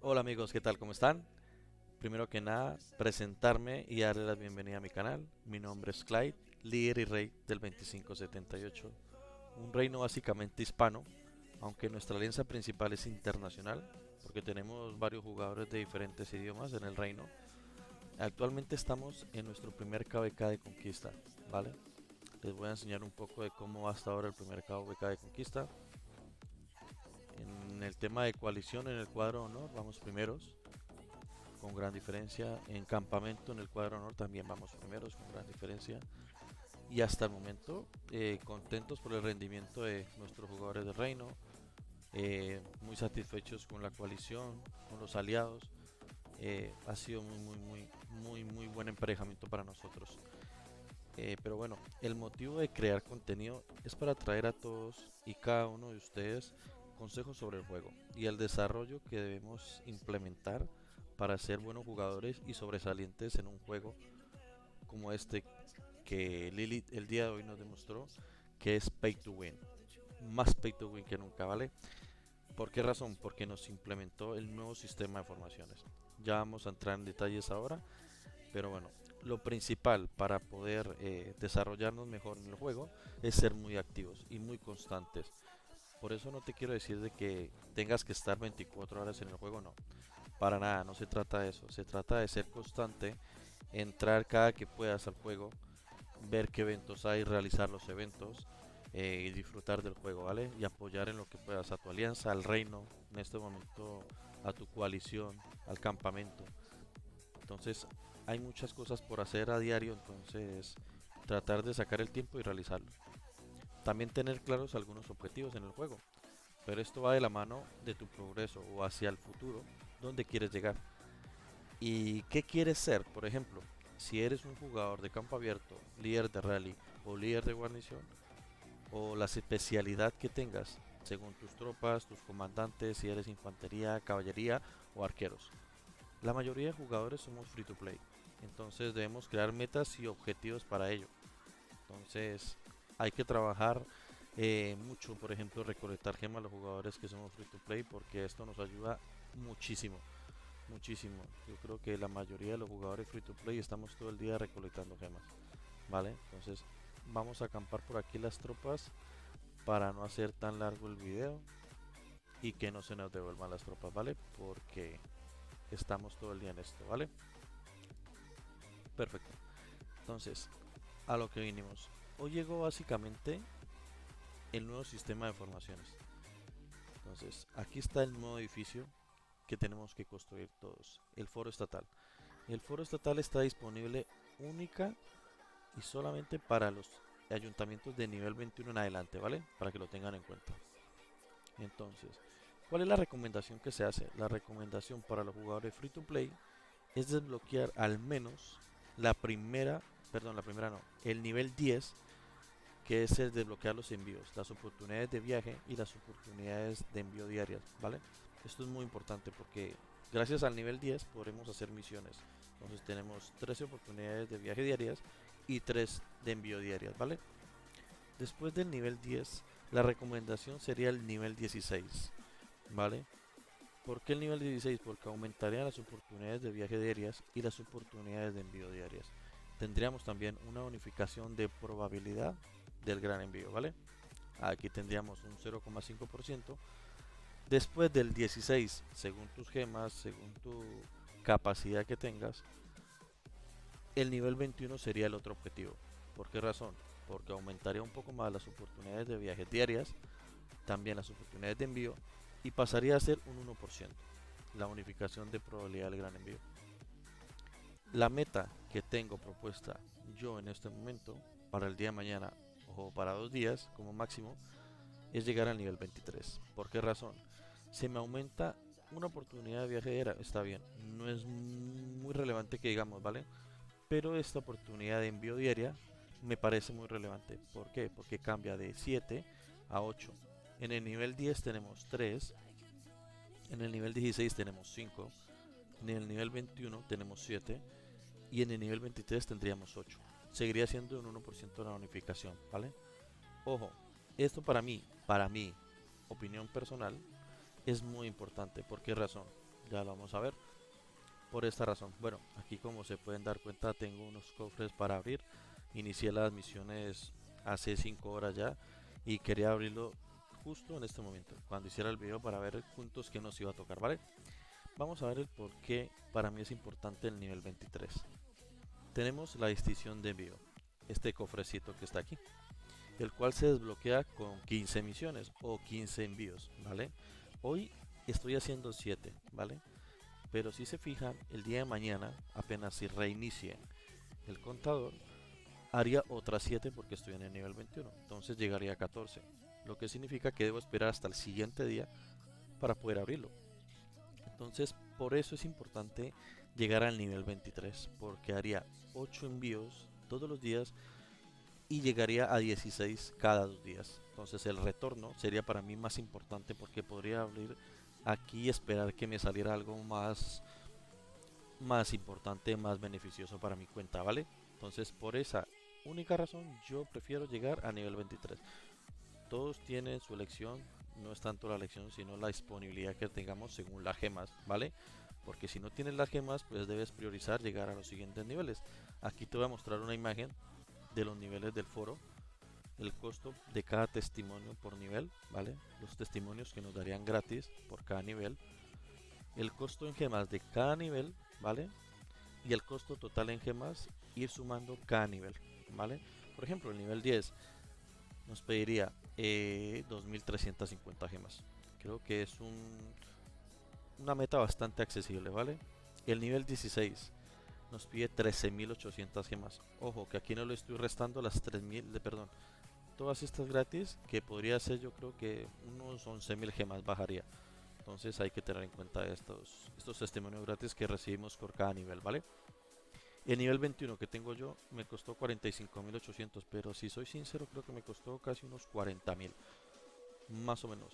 Hola amigos, ¿qué tal? ¿Cómo están? Primero que nada, presentarme y darle la bienvenida a mi canal. Mi nombre es Clyde, líder y rey del 2578, un reino básicamente hispano, aunque nuestra alianza principal es internacional, porque tenemos varios jugadores de diferentes idiomas en el reino. Actualmente estamos en nuestro primer KVK de conquista, ¿vale? Les voy a enseñar un poco de cómo va hasta ahora el primer KVK de conquista. En el tema de coalición, en el cuadro de honor, vamos primeros con gran diferencia. En campamento, en el cuadro honor, también vamos primeros con gran diferencia. Y hasta el momento, contentos por el rendimiento de nuestros jugadores de reino, muy satisfechos con la coalición, con los aliados. Ha sido muy buen emparejamiento para nosotros. Pero bueno, el motivo de crear contenido es para traer a todos y cada uno de ustedes consejos sobre el juego y el desarrollo que debemos implementar para ser buenos jugadores y sobresalientes en un juego como este que Lilith el día de hoy nos demostró que es pay to win, más pay to win que nunca, ¿vale? ¿Por qué razón? Porque nos implementó el nuevo sistema de formaciones. Ya vamos a entrar en detalles ahora, pero bueno, lo principal para poder desarrollarnos mejor en el juego es ser muy activos y muy constantes. Por eso no te quiero decir de que tengas que estar 24 horas en el juego, no. Para nada, no se trata de eso. Se trata de ser constante, entrar cada que puedas al juego, ver qué eventos hay, realizar los eventos y disfrutar del juego, ¿vale? Y apoyar en lo que puedas a tu alianza, al reino, en este momento a tu coalición, al campamento. Entonces hay muchas cosas por hacer a diario, entonces tratar de sacar el tiempo y realizarlo. También tener claros algunos objetivos en el juego, pero esto va de la mano de tu progreso o hacia el futuro, donde quieres llegar. ¿Y qué quieres ser? Por ejemplo, si eres un jugador de campo abierto, líder de rally o líder de guarnición, o la especialidad que tengas, según tus tropas, tus comandantes, si eres infantería, caballería o arqueros. La mayoría de jugadores somos free to play, entonces debemos crear metas y objetivos para ello. Entonces hay que trabajar mucho, por ejemplo, recolectar gemas a los jugadores que somos free to play, porque esto nos ayuda muchísimo, muchísimo. Yo creo que la mayoría de los jugadores free to play estamos todo el día recolectando gemas, ¿vale? Entonces vamos a acampar por aquí las tropas para no hacer tan largo el video y que no se nos devuelvan las tropas, ¿vale? Porque estamos todo el día en esto, ¿vale? Perfecto. Entonces, a lo que vinimos. Hoy llegó básicamente el nuevo sistema de formaciones. Entonces, aquí está el nuevo edificio que tenemos que construir todos, el foro estatal. El foro estatal está disponible única y solamente para los ayuntamientos de nivel 21 en adelante, ¿vale? Para que lo tengan en cuenta. Entonces, ¿cuál es la recomendación que se hace? La recomendación para los jugadores free to play es desbloquear al menos la primera, perdón, la primera no, el nivel 10, que es el desbloquear los envíos, las oportunidades de viaje y las oportunidades de envío diarias, ¿vale? Esto es muy importante porque gracias al nivel 10 podremos hacer misiones. Entonces tenemos 13 oportunidades de viaje diarias y 3 de envío diarias, ¿vale? Después del nivel 10, la recomendación sería el nivel 16, ¿vale? ¿Por qué el nivel 16? Porque aumentarían las oportunidades de viaje diarias y las oportunidades de envío diarias. Tendríamos también una unificación de probabilidad del gran envío, ¿vale? Aquí tendríamos un 0,5%. Después del 16, según tus gemas, según tu capacidad que tengas, el nivel 21 sería el otro objetivo. ¿Por qué razón? Porque aumentaría un poco más las oportunidades de viajes diarias, también las oportunidades de envío, y pasaría a ser un 1%, la unificación de probabilidad del gran envío. La meta que tengo propuesta yo en este momento para el día de mañana o para 2 días como máximo es llegar al nivel 23. ¿Por qué razón? Se me aumenta una oportunidad de viaje diaria, está bien, no es muy relevante que digamos, ¿vale? Pero esta oportunidad de envío diaria me parece muy relevante. ¿Por qué? Porque cambia de 7 a 8. En el nivel 10 tenemos 3, en el nivel 16 tenemos 5, en el nivel 21 tenemos 7 y en el nivel 23 tendríamos 8. Seguiría siendo un 1% de la unificación, ¿vale? Ojo, esto para mí, opinión personal, es muy importante. ¿Por qué razón? Ya lo vamos a ver por esta razón. Bueno, aquí como se pueden dar cuenta tengo unos cofres para abrir. Inicié las misiones hace 5 horas ya y quería abrirlo justo en este momento, cuando hiciera el video para ver juntos qué nos iba a tocar, ¿vale? Vamos a ver el por qué para mí es importante el nivel 23. Tenemos la distinción de envío, este cofrecito que está aquí, el cual se desbloquea con 15 misiones o 15 envíos, ¿vale? Hoy estoy haciendo 7, ¿vale? Pero si se fijan, el día de mañana, apenas si reinicie el contador, haría otras 7 porque estoy en el nivel 21. Entonces llegaría a 14. Lo que significa que debo esperar hasta el siguiente día para poder abrirlo. Entonces, por eso es importante llegar al nivel 23. Porque haría 8 envíos todos los días y llegaría a 16 cada 2 días. Entonces el retorno sería para mí más importante porque podría abrir aquí y esperar que me saliera algo más importante, más beneficioso para mi cuenta, ¿vale? Entonces por esa única razón yo prefiero llegar a nivel 23. Todos tienen su elección, no es tanto la elección sino la disponibilidad que tengamos según las gemas, ¿vale? Porque si no tienes las gemas pues debes priorizar llegar a los siguientes niveles. Aquí te voy a mostrar una imagen de los niveles del foro, el costo de cada testimonio por nivel, ¿vale? Los testimonios que nos darían gratis por cada nivel, el costo en gemas de cada nivel, ¿vale? Y el costo total en gemas, ir sumando cada nivel, ¿vale? Por ejemplo, el nivel 10 nos pediría 2350 gemas. Creo que es una meta bastante accesible, ¿vale? El nivel 16 nos pide 13.800 gemas. Ojo, que aquí no le estoy restando las 3.000, perdón, todas estas gratis, que podría ser yo creo que unos 11.000 gemas bajaría. Entonces hay que tener en cuenta estos testimonios gratis que recibimos por cada nivel, ¿vale? El nivel 21 que tengo yo me costó 45.800, pero si soy sincero creo que me costó casi unos 40.000, más o menos.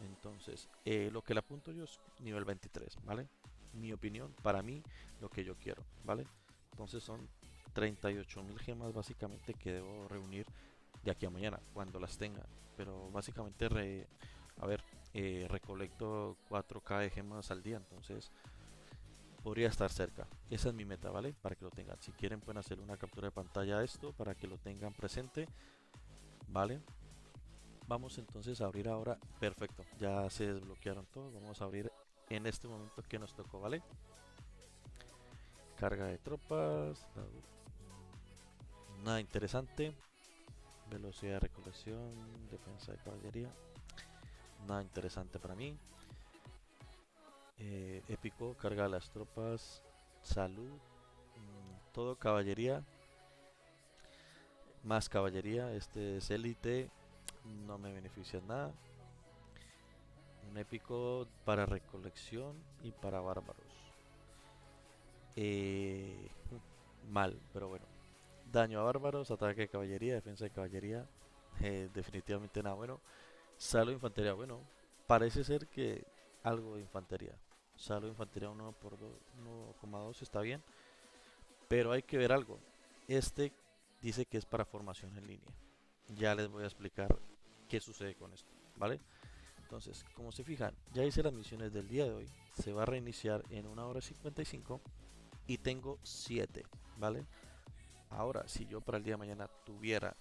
Entonces, lo que le apunto yo es nivel 23, ¿vale? Mi opinión, para mí, lo que yo quiero, ¿vale? Entonces son 38.000 gemas básicamente que debo reunir de aquí a mañana, cuando las tenga. Pero básicamente, a ver, recolecto 4K de gemas al día, entonces podría estar cerca. Esa es mi meta, ¿vale? Para que lo tengan. Si quieren pueden hacer una captura de pantalla a esto para que lo tengan presente, ¿vale? Vamos entonces a abrir ahora. Perfecto, ya se desbloquearon todos. Vamos a abrir en este momento que nos tocó, ¿vale? Carga de tropas. Nada interesante. Velocidad de recolección. Defensa de caballería. Nada interesante para mí. Épico, carga de las tropas. Salud. Todo caballería. Más caballería. Este es élite. No me beneficia nada. Un épico para recolección y para bárbaros. Eh, mal, pero bueno. Daño a bárbaros, ataque de caballería, defensa de caballería. Definitivamente nada bueno. Salvo infantería, bueno. Parece ser que algo de infantería. Salvo infantería 1,2 está bien. Pero hay que ver algo. Este dice que es para formación en línea. Ya les voy a explicar qué sucede con esto, ¿vale? Entonces, como se fijan, ya hice las misiones del día de hoy. Se va a reiniciar en 1 hora 55 y tengo 7, ¿vale? Ahora, si yo para el día de mañana tuviera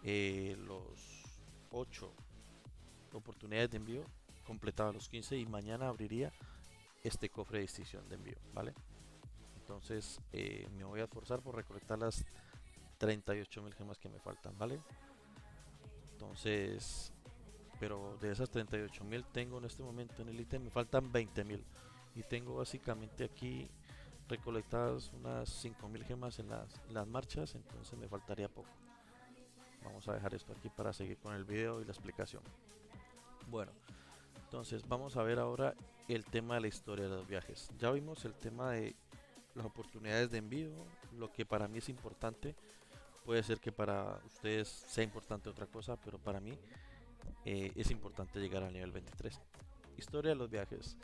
los 8 oportunidades de envío, completaba los 15 y mañana abriría este cofre de distinción de envío, ¿vale? Entonces me voy a esforzar por recolectar las 38.000 gemas que me faltan, ¿vale? Entonces, pero de esas 38.000 tengo en este momento en el ítem, me faltan 20.000 y tengo básicamente aquí recolectadas unas 5.000 gemas en las marchas, entonces me faltaría poco. Vamos a dejar esto aquí para seguir con el video y la explicación. Bueno, entonces vamos a ver ahora el tema de la historia de los viajes. Ya vimos el tema de las oportunidades de envío, lo que para mí es importante. Puede ser que para ustedes sea importante otra cosa, pero para mí es importante llegar al nivel 23. Historia de los viajes.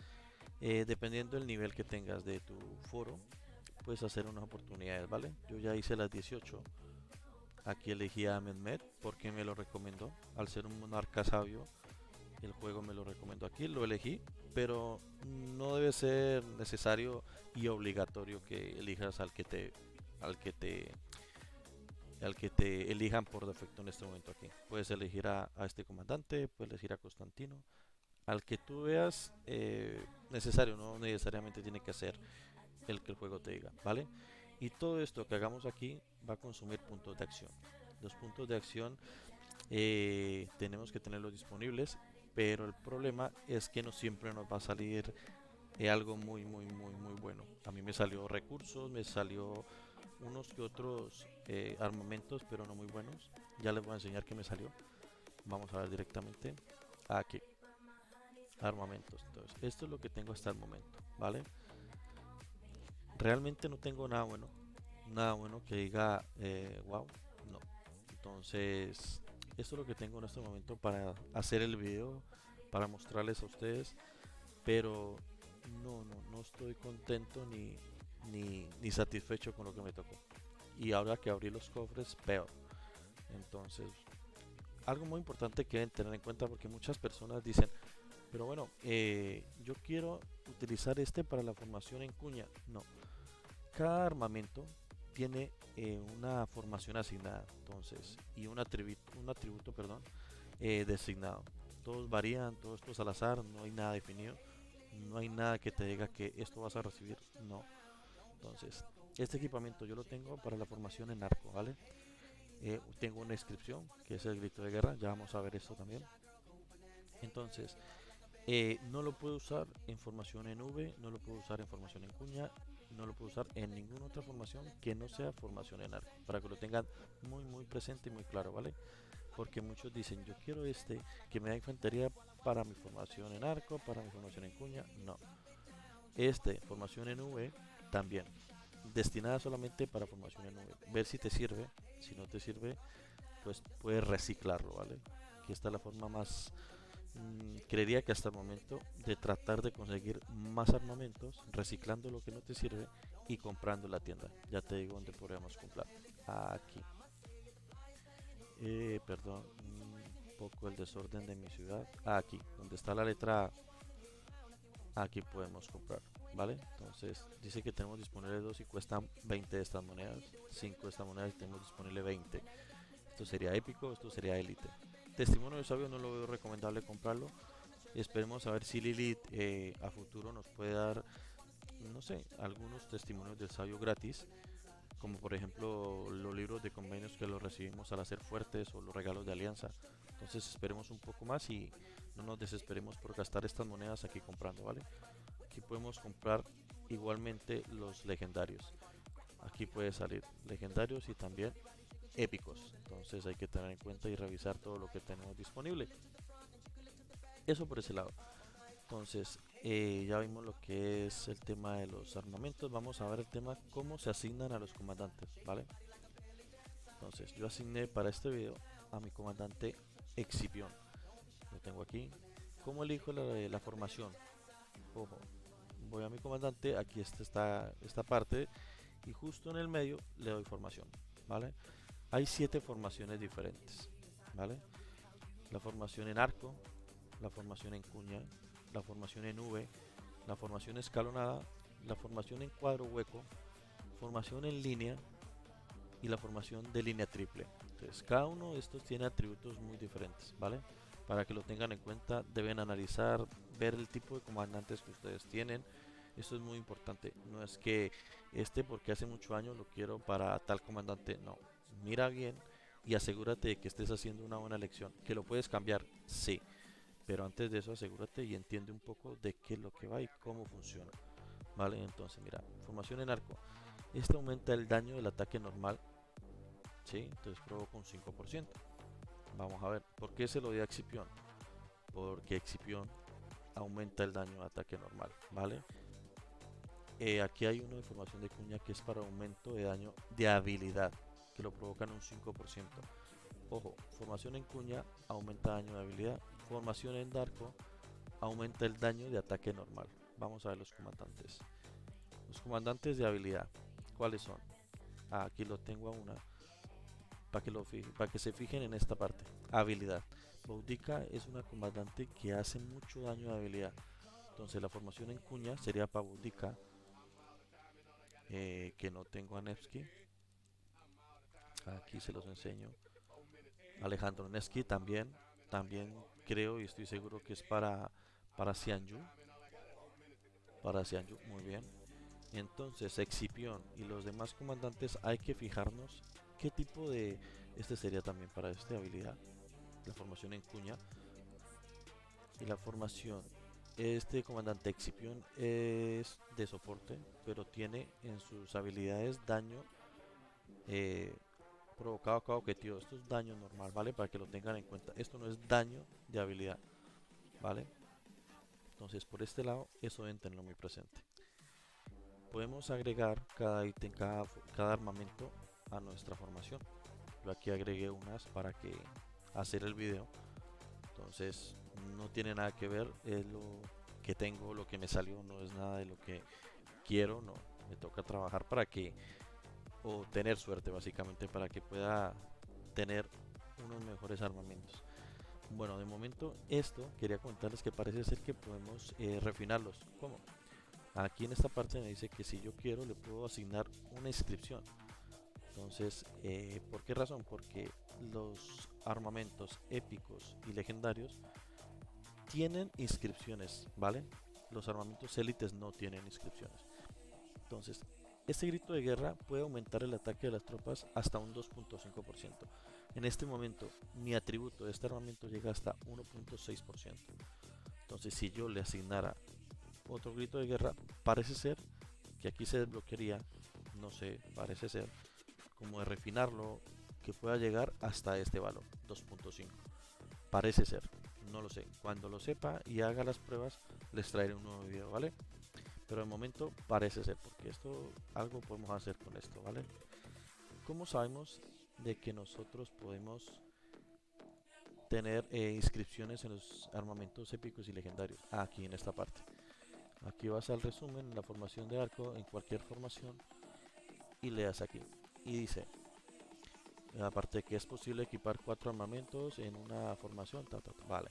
Dependiendo del nivel que tengas de tu foro, puedes hacer unas oportunidades, ¿vale? Yo ya hice las 18. Aquí elegí a Mehmet porque me lo recomendó. Al ser un monarca sabio, El juego me lo recomendó aquí, lo elegí, pero no debe ser necesario y obligatorio que elijas al que te, al que te elijan por defecto en este momento aquí. Puedes elegir a este comandante, puedes elegir a Constantino, al que tú veas necesario, no necesariamente tiene que ser el que el juego te diga, ¿vale? Y todo esto que hagamos aquí va a consumir puntos de acción. Los puntos de acción tenemos que tenerlos disponibles, pero el problema es que no siempre nos va a salir algo muy bueno. A mí me salió recursos, me salió unos que otros armamentos, pero no muy buenos. Ya les voy a enseñar qué me salió. Vamos a ver directamente aquí, armamentos. Entonces, esto es lo que tengo hasta el momento, ¿vale? Realmente no tengo nada bueno que diga wow, no. Entonces, esto es lo que tengo en este momento para hacer el video, para mostrarles a ustedes, pero no estoy contento ni satisfecho con lo que me tocó. Y ahora que abrí los cofres, peor. Entonces, algo muy importante que deben tener en cuenta porque muchas personas dicen, pero bueno, yo quiero utilizar este para la formación en cuña. No, cada armamento tiene una formación asignada, entonces, y un atributo, perdón, designado. Todos varían, todo esto es al azar, no hay nada definido, no hay nada que te diga que esto vas a recibir, no. Entonces, este equipamiento yo lo tengo para la formación en arco, ¿vale? Tengo una inscripción que es el grito de guerra, ya vamos a ver esto también. Entonces, no lo puedo usar en formación en V, no lo puedo usar en formación en cuña, no lo puedo usar en ninguna otra formación que no sea formación en arco, para que lo tengan muy presente y muy claro, ¿vale? Porque muchos dicen, yo quiero este que me da infantería para mi formación en arco, para mi formación en cuña, no. Este, formación en V, también, destinada solamente para formación en V. Ver si te sirve, si no te sirve, pues puedes reciclarlo, ¿vale? Que esta es la forma más creería que hasta el momento de tratar de conseguir más armamentos, reciclando lo que no te sirve y comprando en la tienda. Ya te digo dónde podríamos comprar. Aquí. Perdón, un poco el desorden de mi ciudad. Aquí, donde está la letra A, aquí podemos comprar. ¿Vale? Entonces dice que tenemos disponible 2 y cuestan 20 de estas monedas. 5 de estas monedas y tenemos disponible 20. Esto sería épico, esto sería élite. Testimonio de sabio no lo veo recomendable comprarlo. Esperemos a ver si Lilith a futuro nos puede dar, no sé, algunos testimonios del sabio gratis, como por ejemplo los libros de convenios que los recibimos al hacer fuertes o los regalos de alianza. Entonces esperemos un poco más y no nos desesperemos por gastar estas monedas aquí comprando, ¿vale? Aquí podemos comprar igualmente los legendarios. Aquí puede salir legendarios y también épicos. Entonces hay que tener en cuenta y revisar todo lo que tenemos disponible. Eso por ese lado. Entonces, ya vimos lo que es el tema de los armamentos. Vamos a ver el tema cómo se asignan a los comandantes, ¿vale? Entonces, yo asigné para este video a mi comandante Excipión. Lo tengo aquí. ¿Cómo elijo la formación? Ojo, voy a mi comandante, aquí está esta parte y justo en el medio le doy formación, ¿vale? Hay 7 formaciones diferentes, ¿vale? La formación en arco, la formación en cuña, la formación en V, la formación escalonada, la formación en cuadro hueco, formación en línea y la formación de línea triple. Entonces, cada uno de estos tiene atributos muy diferentes, ¿vale? Para que lo tengan en cuenta, deben analizar, ver el tipo de comandantes que ustedes tienen. Esto es muy importante. No es que porque hace muchos años lo quiero para tal comandante. No, mira bien y asegúrate de que estés haciendo una buena elección. Que lo puedes cambiar, sí, pero antes de eso asegúrate y entiende un poco de qué es lo que va y cómo funciona. Vale, entonces mira, formación en arco. Este aumenta el daño del ataque normal, ¿sí? Entonces provoca un 5%. Vamos a ver, ¿por qué se lo di a Excipión? Porque Excipión aumenta el daño de ataque normal, ¿vale? Aquí hay una de formación de cuña que es para aumento de daño de habilidad, que lo provocan un 5%. Ojo, formación en cuña aumenta daño de habilidad, formación en arco aumenta el daño de ataque normal. Vamos a ver los comandantes. Los comandantes de habilidad, ¿cuáles son? Aquí lo tengo a una, para que se fijen en esta parte. Habilidad. Boudica es una comandante que hace mucho daño de habilidad. Entonces la formación en cuña sería para Boudica, que no tengo a Nevsky. Aquí se los enseño. Alejandro Nevsky también creo y estoy seguro que es para Xianyu. Para Xianyu, muy bien. Entonces, Excipión y los demás comandantes hay que fijarnos qué tipo de... Este sería también para esta habilidad, la formación en cuña. Y la formación, este comandante Excipión es de soporte, pero tiene en sus habilidades daño eh, provocado a cada objetivo. Esto es daño normal, ¿vale? Para que lo tengan en cuenta. Esto no es daño de habilidad, ¿vale? Entonces, por este lado, eso deben tenerlo muy presente. Podemos agregar cada ítem, cada armamento a nuestra formación. Yo aquí agregué unas para que hacer el video. Entonces no tiene nada que ver, es lo que tengo, lo que me salió, no es nada de lo que quiero, no. Me toca trabajar para que, o tener suerte básicamente, para que pueda tener unos mejores armamentos. Bueno, de momento esto quería comentarles que parece ser que podemos refinarlos. ¿Cómo? Aquí en esta parte me dice que si yo quiero le puedo asignar una inscripción. Entonces, ¿por qué razón? Porque los armamentos épicos y legendarios tienen inscripciones, ¿vale? Los armamentos élites no tienen inscripciones. Entonces, este grito de guerra puede aumentar el ataque de las tropas hasta un 2.5%. En este momento, mi atributo de este armamento llega hasta 1.6%. Entonces, si yo le asignara otro grito de guerra, parece ser que aquí se desbloquearía, no sé, parece ser como de refinarlo, que pueda llegar hasta este valor, 2.5. Parece ser, no lo sé. Cuando lo sepa y haga las pruebas, les traeré un nuevo video, ¿vale? Pero de momento parece ser, porque esto, algo podemos hacer con esto, ¿vale? ¿Cómo sabemos de que nosotros podemos tener inscripciones en los armamentos épicos y legendarios? Aquí en esta parte. Aquí vas al resumen, en la formación de arco, en cualquier formación, y le das aquí. Y dice, aparte de que es posible equipar 4 armamentos en una formación, vale.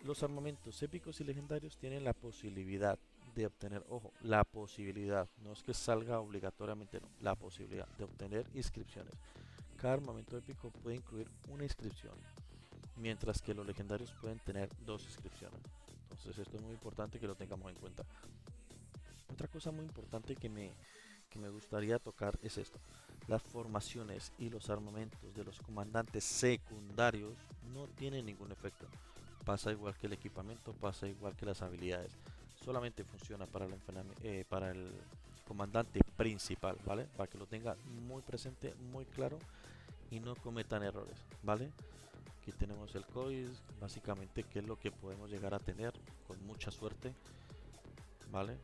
Los armamentos épicos y legendarios tienen la posibilidad de obtener, ojo, la posibilidad, no es que salga obligatoriamente, no, la posibilidad de obtener inscripciones. Cada armamento épico puede incluir una inscripción, mientras que los legendarios pueden tener 2 inscripciones. Entonces esto es muy importante que lo tengamos en cuenta. Otra cosa muy importante que me gustaría tocar es esto. Las formaciones y los armamentos de los comandantes secundarios no tienen ningún efecto. Pasa igual que el equipamiento, pasa igual que las habilidades. Solamente funciona para el comandante principal, ¿vale? Para que lo tenga muy presente, muy claro y no cometan errores, ¿vale? Aquí tenemos el COIS, básicamente que es lo que podemos llegar a tener con mucha suerte, ¿vale?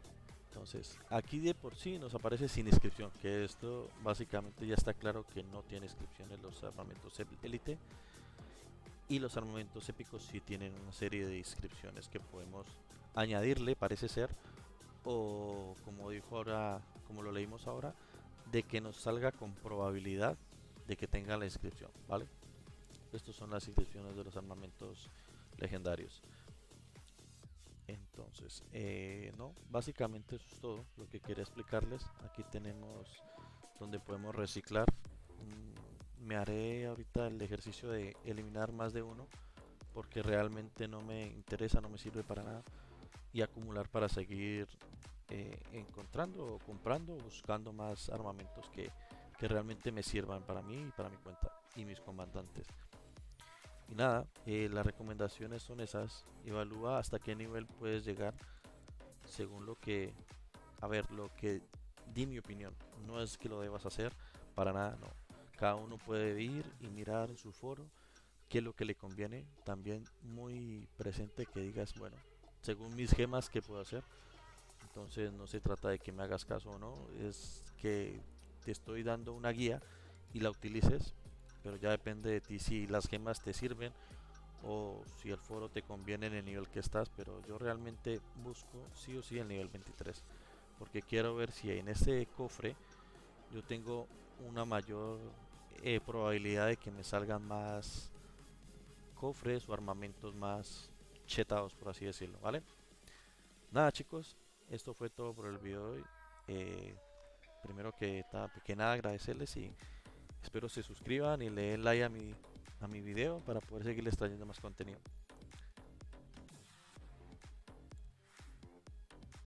Entonces, aquí de por sí nos aparece sin inscripción, que esto básicamente ya está claro que no tiene inscripciones los armamentos élite. Y los armamentos épicos sí tienen una serie de inscripciones que podemos añadirle, parece ser, o como dijo ahora, como lo leímos ahora, de que nos salga con probabilidad de que tenga la inscripción, ¿vale? Estas son las inscripciones de los armamentos legendarios. Entonces, no, básicamente eso es todo lo que quería explicarles. Aquí tenemos donde podemos reciclar. Me haré ahorita el ejercicio de eliminar más de uno porque realmente no me interesa, no me sirve para nada, y acumular para seguir encontrando o comprando o buscando más armamentos que realmente me sirvan para mí y para mi cuenta y mis comandantes. Y nada, las recomendaciones son esas. Evalúa hasta qué nivel puedes llegar según lo que, a ver, lo que di mi opinión. No es que lo debas hacer, para nada, no. Cada uno puede ir y mirar en su foro qué es lo que le conviene. También muy presente que digas, bueno, según mis gemas, ¿qué puedo hacer? Entonces no se trata de que me hagas caso o no, es que te estoy dando una guía y la utilices, pero ya depende de ti si las gemas te sirven o si el foro te conviene en el nivel que estás, pero yo realmente busco sí o sí el nivel 23, porque quiero ver si en ese cofre yo tengo una mayor probabilidad de que me salgan más cofres o armamentos más chetados, por así decirlo, ¿vale? Nada, chicos, esto fue todo por el video de hoy. Eh, Primero que nada, agradecerles y espero se suscriban y le den like a mi video para poder seguirles trayendo más contenido.